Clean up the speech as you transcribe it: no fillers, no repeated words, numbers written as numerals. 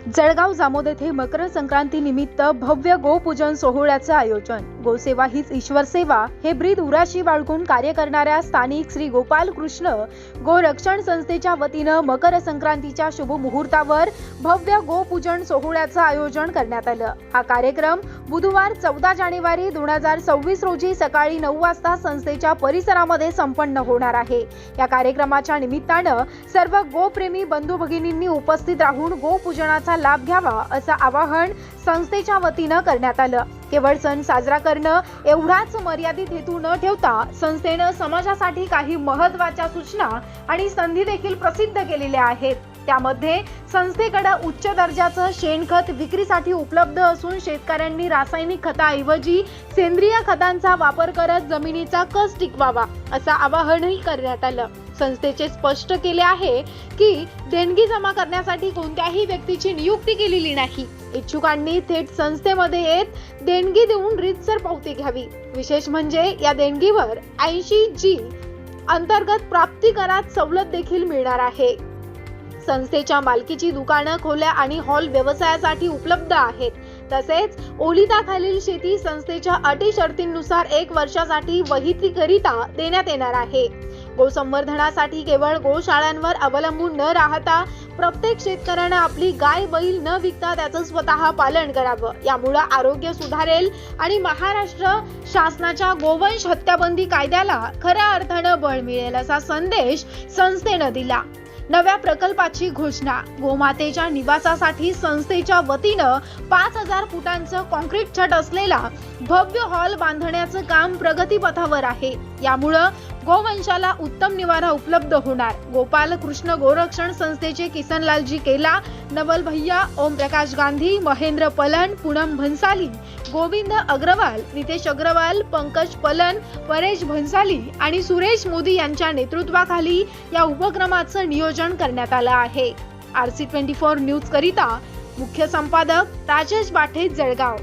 जळगाव जामोद येथे मकर संक्रांती निमित्त भव्य गोपूजन सोहळ्याचे आयोजन। गोसेवा हीच ईश्वर सेवा हे ब्रीद उराशी बाळगून कार्य करणाऱ्या स्थानिक श्री गोपाल कृष्ण गोरक्षण संस्थेच्या वतीने मकर संक्रांतीच्या शुभ मुहूर्तावर भव्य गोपूजन सोहळ्याचे आयोजन करण्यात आलं। हा कार्यक्रम बुधवार 14 जानेवारी 2026 रोजी सकाळी 9 वाजता संस्थेच्या परिसरामध्ये संपन्न होणार आहे। या कार्यक्रमाच्या निमित्ताने सर्व गोप्रेमी बंधू भगिनींनी उपस्थित राहून गोपूजनाचा लाभ घ्यावा असं आवाहन संस्थेच्या वतीने करण्यात आलं। केवळ सण साजरा करणं एवढाच मर्यादित हेतू न ठेवता संस्थेने समाजासाठी काही महत्त्वाच्या सूचना आणि संधी देखील प्रसिद्ध केलेल्या आहेत। त्यामध्ये संस्थेकडे उच्च दर्जाचं शेणखत विक्रीसाठी उपलब्ध असून शेतकऱ्यांनी रासायनिक खताऐवजी सेंद्रिय खतांचा वापर करत जमिनीचा कस टिकवावा असं आवाहनही करण्यात आलं। संस्थेचे स्पष्ट केले आहे की देणगी जमा करण्यासाठी कोणत्याही व्यक्तीची नियुक्ती केलेली नाही। इच्छुकांनी थेट संस्थेमध्ये येत देणगी देऊन रीतसर पावती घ्यावी। विशेष म्हणजे या देणगीवर 80G अंतर्गत प्राप्ती करात सवलत देखील मिळणार आहे। संस्थेच्या मालकीची दुकानं, खोल्या आणि हॉल व्यवसायासाठी उपलब्ध आहेत। तसेच ओलिताखालील शेती संस्थेच्या अटी शर्तींनुसार 1 वर्षासाठी वहितीकरिता देण्यात येणार आहे। गोसंवर्धनासाठी केवळ गोशाळांवर अवलंबून न राहता प्रत्येक शेतकऱ्याने आपली गाय बैल न विकता त्याचं स्वतः पालन करावं। यामुळे आरोग्य सुधारेल आणि महाराष्ट्र शासनाच्या गोवंश हत्याबंदी कायद्याला खऱ्या अर्थाने बळ मिळेल असा संदेश संस्थेने दिला। नव्या प्रकल्पाची घोषणा। गोमातेच्या निवासासाठी संस्थेच्या वतीनं 5000 फुटांचं कॉन्क्रीट छत असलेला भव्य हॉल बांधण्याचं काम प्रगतीपथावर आहे। यामुळे गोवंशाला उत्तम निवारा उपलब्ध होणार। गोपाल कृष्ण गोरक्षण संस्थेचे किसनलालजी केला, नवल भैया, ओम प्रकाश गांधी, महेंद्र पलन, पूनम भंसाली, गोविंद अग्रवाल, नितेश अग्रवाल, पंकज पलन, परेश भंसाली आणि सुरेश मोदी यांच्या नेतृत्वाखाली या उपक्रमाचं नियोजन करण्यात आलं आहे। RC24 न्यूज करिता मुख्य संपादक राजेश बाठे, जळगाव।